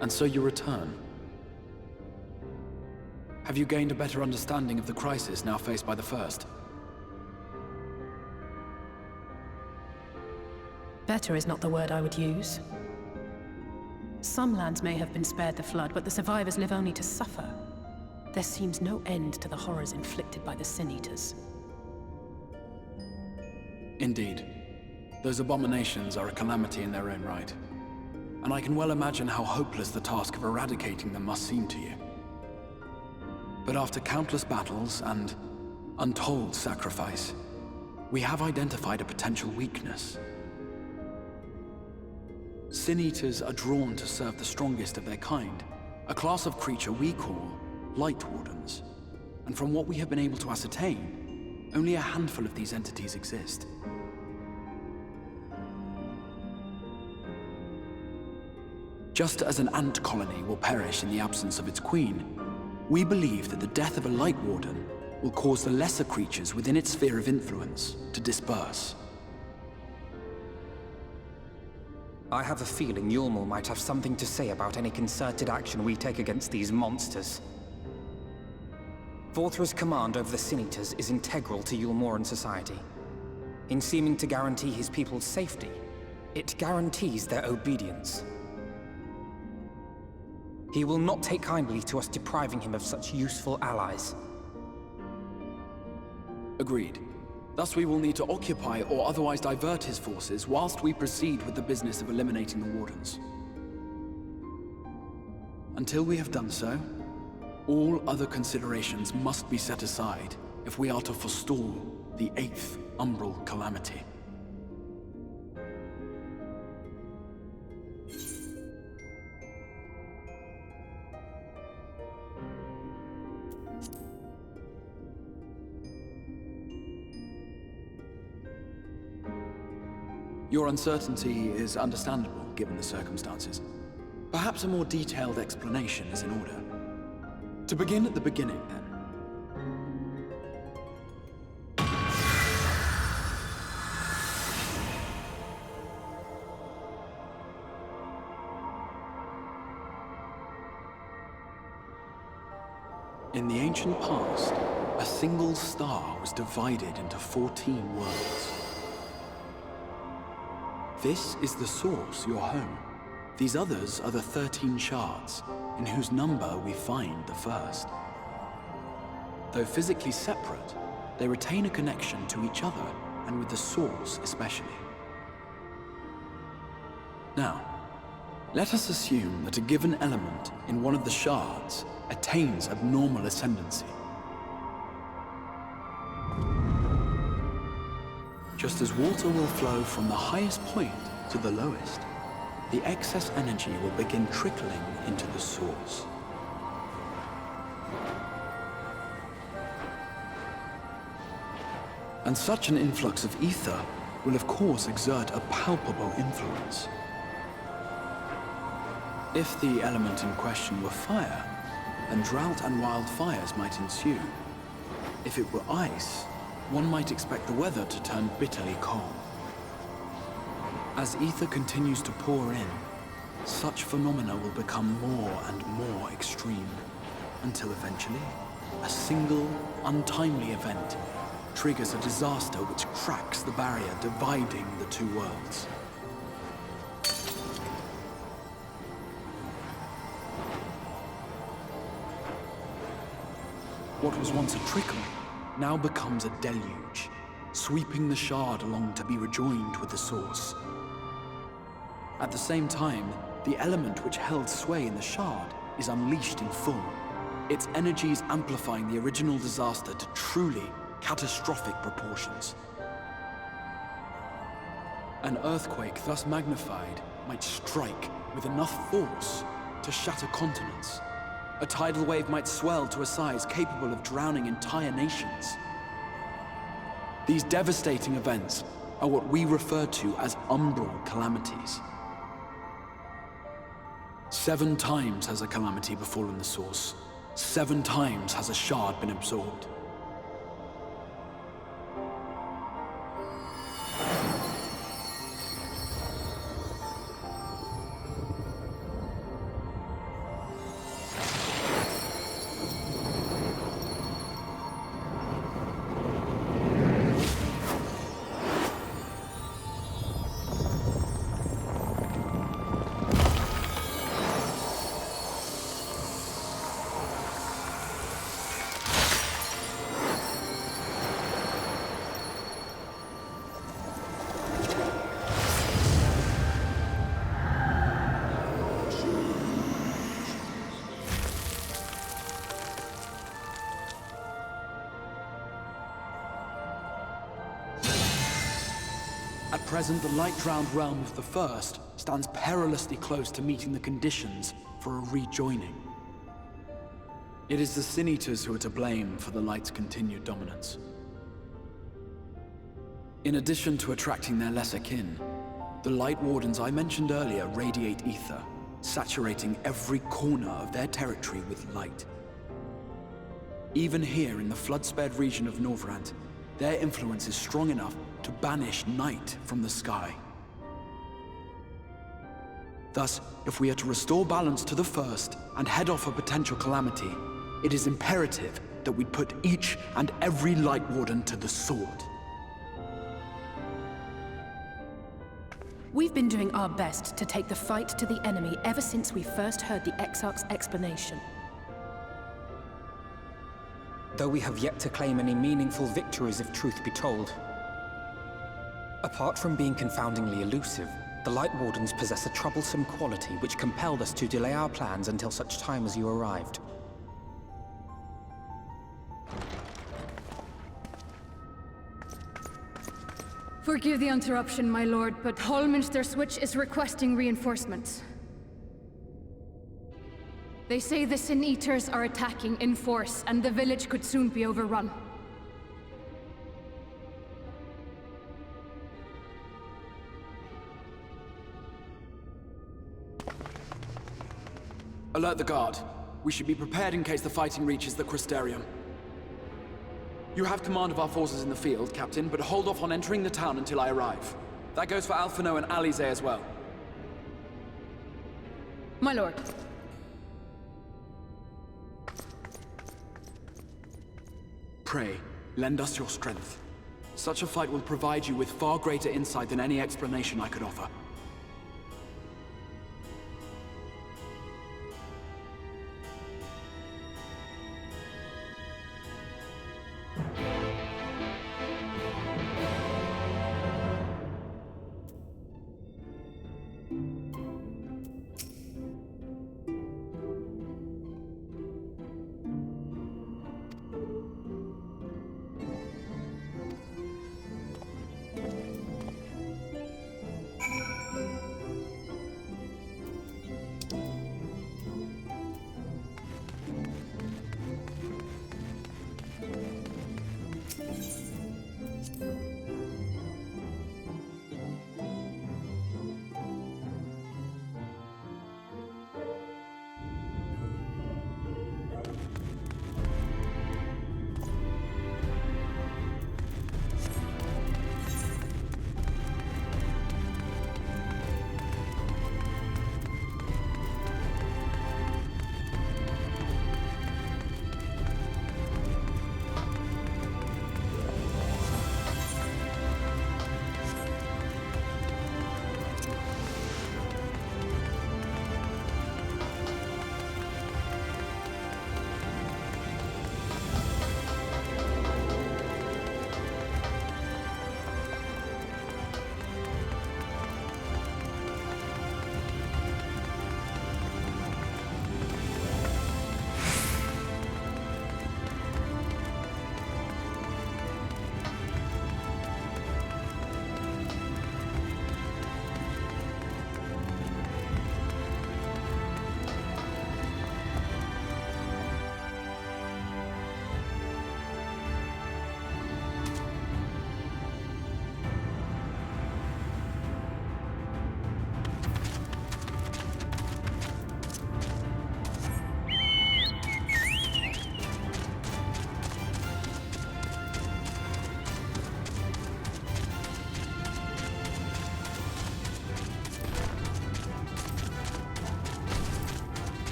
And so you return. Have you gained a better understanding of the crisis now faced by the First? Better is not the word I would use. Some lands may have been spared the flood, but the survivors live only to suffer. There seems no end to the horrors inflicted by the Sin Eaters. Indeed. Those abominations are a calamity in their own right. And I can well imagine how hopeless the task of eradicating them must seem to you. But after countless battles and untold sacrifice, we have identified a potential weakness. Sin Eaters are drawn to serve the strongest of their kind, a class of creature we call Lightwardens. And from what we have been able to ascertain, only a handful of these entities exist. Just as an ant colony will perish in the absence of its queen, we believe that the death of a Lightwarden will cause the lesser creatures within its sphere of influence to disperse. I have a feeling Yulmul might have something to say about any concerted action we take against these monsters. Vorthra's command over the Sin Eaters is integral to Yulmoran society. In seeming to guarantee his people's safety, it guarantees their obedience. He will not take kindly to us depriving him of such useful allies. Agreed. Thus we will need to occupy or otherwise divert his forces whilst we proceed with the business of eliminating the Wardens. Until we have done so, all other considerations must be set aside if we are to forestall the 8th Umbral Calamity. Your uncertainty is understandable, given the circumstances. Perhaps a more detailed explanation is in order. To begin at the beginning, then. In the ancient past, a single star was divided into 14 worlds. This is the source, your home. These others are the 13 shards, in whose number we find the first. Though physically separate, they retain a connection to each other, and with the source especially. Now, let us assume that a given element in one of the shards attains abnormal ascendancy. Just as water will flow from the highest point to the lowest, the excess energy will begin trickling into the source. And such an influx of ether will of course exert a palpable influence. If the element in question were fire, then drought and wildfires might ensue. If it were ice, one might expect the weather to turn bitterly cold. As ether continues to pour in, such phenomena will become more and more extreme, until eventually, a single, untimely event triggers a disaster which cracks the barrier dividing the two worlds. What was once a trickle now becomes a deluge, sweeping the shard along to be rejoined with the source. At the same time, the element which held sway in the shard is unleashed in full, its energies amplifying the original disaster to truly catastrophic proportions. An earthquake thus magnified might strike with enough force to shatter continents. A tidal wave might swell to a size capable of drowning entire nations. These devastating events are what we refer to as umbral calamities. 7 times has a calamity befallen the source. 7 times has a shard been absorbed. present, the light-drowned realm of the First stands perilously close to meeting the conditions for a rejoining. It is the Sin Eaters who are to blame for the Light's continued dominance. In addition to attracting their lesser kin, the Lightwardens I mentioned earlier radiate ether, saturating every corner of their territory with light. Even here in the flood-spared region of Norvrant, their influence is strong enough to banish night from the sky. Thus, if we are to restore balance to the First and head off a potential calamity, it is imperative that we put each and every Lightwarden to the sword. We've been doing our best to take the fight to the enemy ever since we first heard the Exarch's explanation. Though we have yet to claim any meaningful victories if truth be told. Apart from being confoundingly elusive, the Lightwardens possess a troublesome quality which compelled us to delay our plans until such time as you arrived. Forgive the interruption, my lord, but Hallminster Switch is requesting reinforcements. They say the Sin Eaters are attacking in force, and the village could soon be overrun. Alert the guard. We should be prepared in case the fighting reaches the Crystarium. You have command of our forces in the field, Captain, but hold off on entering the town until I arrive. That goes for Alphino and Alize as well. My lord. Pray, lend us your strength. Such a fight will provide you with far greater insight than any explanation I could offer.